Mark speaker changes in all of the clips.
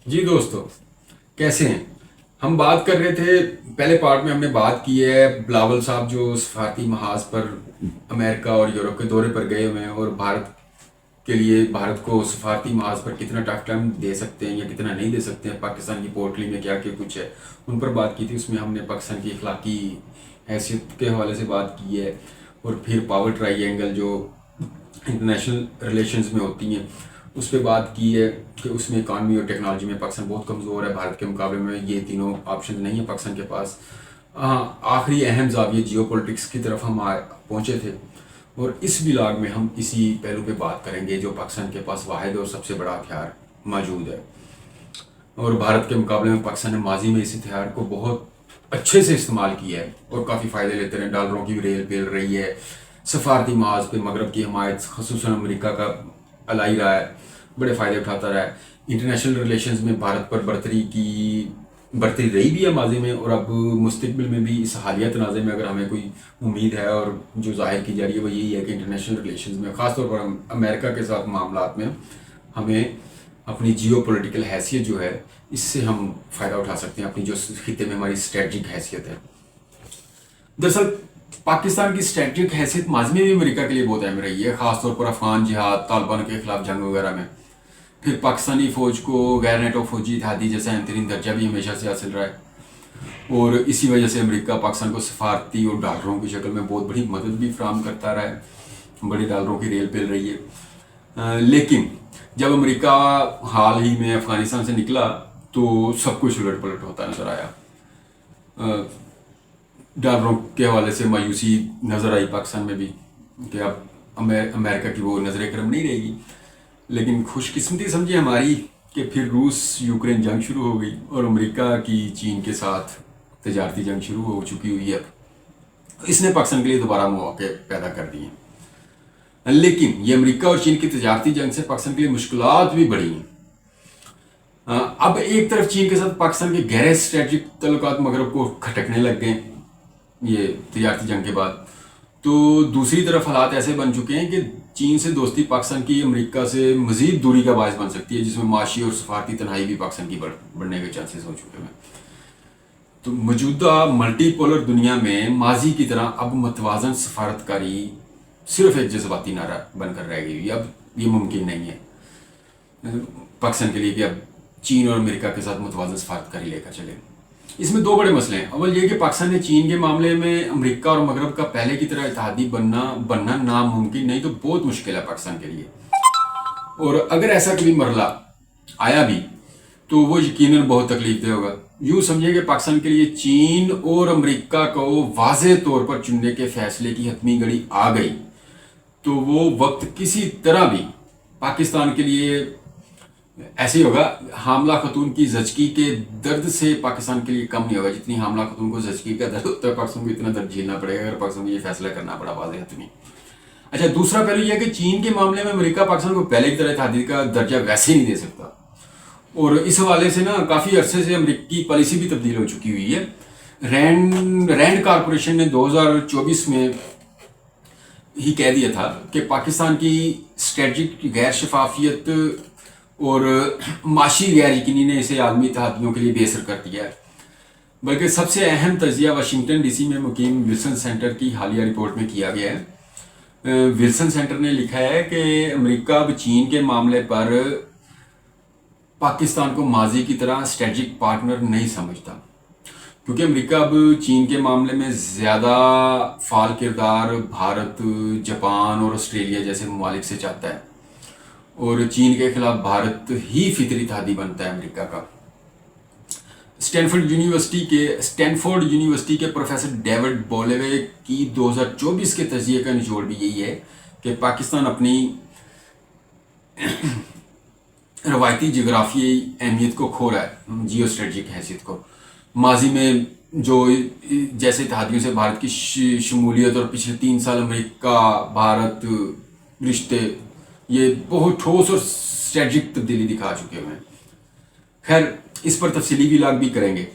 Speaker 1: جی دوستو، کیسے ہیں؟ ہم بات کر رہے تھے پہلے پارٹ میں، ہم نے بات کی ہے بلاول صاحب جو سفارتی محاذ پر امریکہ اور یورپ کے دورے پر گئے ہوئے ہیں، اور بھارت کے لیے بھارت کو سفارتی محاذ پر کتنا ٹف ٹائم دے سکتے ہیں یا کتنا نہیں دے سکتے ہیں، پاکستان کی پورٹلی میں کیا کیا کچھ ہے ان پر بات کی تھی۔ اس میں ہم نے پاکستان کی اخلاقی حیثیت کے حوالے سے بات کی ہے، اور پھر پاور ٹرائی اینگل جو انٹرنیشنل ریلیشنز میں ہوتی ہیں اس پہ بات کی ہے کہ اس میں اکانومی اور ٹیکنالوجی میں پاکستان بہت کمزور ہے، بھارت کے مقابلے میں یہ تینوں آپشن نہیں ہیں پاکستان کے پاس۔ ہاں، آخری اہم زاویہ جیو پولیٹکس کی طرف ہم پہنچے تھے، اور اس ولاگ میں ہم اسی پہلو پہ بات کریں گے جو پاکستان کے پاس واحد اور سب سے بڑا ہتھیار موجود ہے، اور بھارت کے مقابلے میں پاکستان نے ماضی میں اس ہتھیار کو بہت اچھے سے استعمال کیا ہے اور کافی فائدے لیتے ہیں۔ ڈالروں کی ریل پیل رہی ہے، سفارتی محاذ پہ مغرب کی حمایت خصوصاً امریکہ کا الائی رہا ہے، بڑے فائدے اٹھاتا رہا ہے۔ انٹرنیشنل ریلیشنز میں بھارت پر برتری رہی بھی ہے ماضی میں، اور اب مستقبل میں بھی اس حالیہ تنازع میں اگر ہمیں کوئی امید ہے اور جو ظاہر کی جا رہی ہے وہ یہی ہے کہ انٹرنیشنل ریلیشنز میں خاص طور پر امریکہ کے ساتھ معاملات میں ہمیں اپنی جیو پولیٹیکل حیثیت جو ہے اس سے ہم فائدہ اٹھا سکتے ہیں، اپنی جو خطے میں ہماری اسٹریٹجک حیثیت ہے۔ دراصل پاکستان کی اسٹریٹجک حیثیت ماضی میں بھی امریکہ کے لیے بہت اہم رہی ہے، خاص طور پر افغان جہاد، طالبان کے خلاف جنگ وغیرہ میں۔ پھر پاکستانی فوج کو غیر نیٹو فوجی اتحادی جیسا اہم ترین درجہ بھی ہمیشہ سے حاصل رہا ہے، اور اسی وجہ سے امریکہ پاکستان کو سفارتی اور ڈالروں کی شکل میں بہت بڑی مدد بھی فراہم کرتا رہا ہے، بڑی ڈالروں کی ریل پیل رہی ہے۔ لیکن جب امریکہ حال ہی میں افغانستان سے نکلا تو سب کچھ الٹ پلٹ ہوتا نظر آیا۔ ڈالروں کے حوالے سے مایوسی نظر آئی پاکستان میں بھی کہ اب امریکہ کی وہ نظر کرم نہیں رہے گی، لیکن خوش قسمتی سمجھے ہماری کہ پھر روس یوکرین جنگ شروع ہو گئی، اور امریکہ کی چین کے ساتھ تجارتی جنگ شروع ہو چکی ہوئی ہے۔ اس نے پاکستان کے لیے دوبارہ مواقع پیدا کر دیے ہیں، لیکن یہ امریکہ اور چین کی تجارتی جنگ سے پاکستان کے لیے مشکلات بھی بڑھی ہیں۔ اب ایک طرف چین کے ساتھ پاکستان کے گہرے اسٹریٹجک تعلقات مغرب کو کھٹکنے لگ گئے یہ تجارتی جنگ کے بعد، تو دوسری طرف حالات ایسے بن چکے ہیں کہ چین سے دوستی پاکستان کی امریکہ سے مزید دوری کا باعث بن سکتی ہے، جس میں معاشی اور سفارتی تنہائی بھی پاکستان کی بڑھنے کے چانسز ہو چکے ہیں۔ تو موجودہ ملٹی پولر دنیا میں ماضی کی طرح اب متوازن سفارتکاری صرف ایک جذباتی نعرہ بن کر رہ گئی، اب یہ ممکن نہیں ہے پاکستان کے لیے کہ اب چین اور امریکہ کے ساتھ متوازن سفارتکاری لے کر چلے۔ اس میں دو بڑے مسئلے ہیں۔ اول یہ کہ پاکستان نے چین کے معاملے میں امریکہ اور مغرب کا پہلے کی طرح اتحادی بننا ناممکن نہیں تو بہت مشکل ہے پاکستان کے لیے، اور اگر ایسا کبھی مرحلہ آیا بھی تو وہ یقیناً بہت تکلیف دہ ہوگا۔ یوں سمجھے کہ پاکستان کے لیے چین اور امریکہ کو واضح طور پر چننے کے فیصلے کی حتمی گھڑی آ گئی تو وہ وقت کسی طرح بھی پاکستان کے لیے ایسے ہی ہوگا۔ حاملہ خاتون کی زچگی کے درد سے پاکستان کے لیے کم نہیں ہوگا، جتنی حاملہ خاتون کو زچگی کا درد ہوتا ہے پاکستان کو اتنا درد جھیلنا پڑے گا اگر پاکستان کو یہ فیصلہ کرنا پڑا واضح حتمی۔ اچھا، دوسرا پہلو یہ ہے کہ چین کے معاملے میں امریکہ پاکستان کو پہلے کی طرح اتحادی کا درجہ ویسے ہی نہیں دے سکتا، اور اس حوالے سے نا کافی عرصے سے امریکی پالیسی بھی تبدیل ہو چکی ہوئی ہے۔ رینڈ کارپوریشن نے 2024 میں ہی کہہ دیا تھا کہ پاکستان کی اسٹریٹجک غیر شفافیت اور معاشی غیر یقینی نے اسے عالمی اتحادیوں کے لیے بے اثر کر دیا ہے۔ بلکہ سب سے اہم تجزیہ واشنگٹن ڈی سی میں مقیم ولسن سینٹر کی حالیہ رپورٹ میں کیا گیا ہے۔ ولسن سینٹر نے لکھا ہے کہ امریکہ اب چین کے معاملے پر پاکستان کو ماضی کی طرح اسٹریٹجک پارٹنر نہیں سمجھتا، کیونکہ امریکہ اب چین کے معاملے میں زیادہ فعال کردار بھارت، جاپان اور آسٹریلیا جیسے ممالک سے چاہتا ہے، اور چین کے خلاف بھارت ہی فطری اتحادی بنتا ہے امریکہ کا۔ اسٹینفورڈ یونیورسٹی کے پروفیسر ڈیوڈ بولیوے کی 2024 کے تجزیے کا نچوڑ بھی یہی ہے کہ پاکستان اپنی روایتی جغرافیائی اہمیت کو کھو رہا ہے، جیو اسٹریٹجک حیثیت کو۔ ماضی میں جو جیسے اتحادیوں سے بھارت کی شمولیت اور پچھلے 3 سال امریکہ بھارت رشتے یہ بہت ٹھوس اور اسٹریٹجک تبدیلی دکھا چکے ہوئے ہیں۔ خیر، اس پر تفصیلی ویلاگ بھی کریں گے،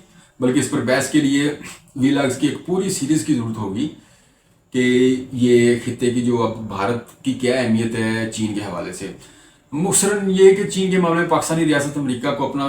Speaker 1: بلکہ اس پر بحث کے لیے ویلاگز کی ایک پوری سیریز کی ضرورت ہوگی کہ یہ خطے کی جو اب بھارت کی کیا اہمیت ہے چین کے حوالے سے۔ مختصراً یہ کہ چین کے معاملے میں پاکستانی ریاست امریکہ کو اپنا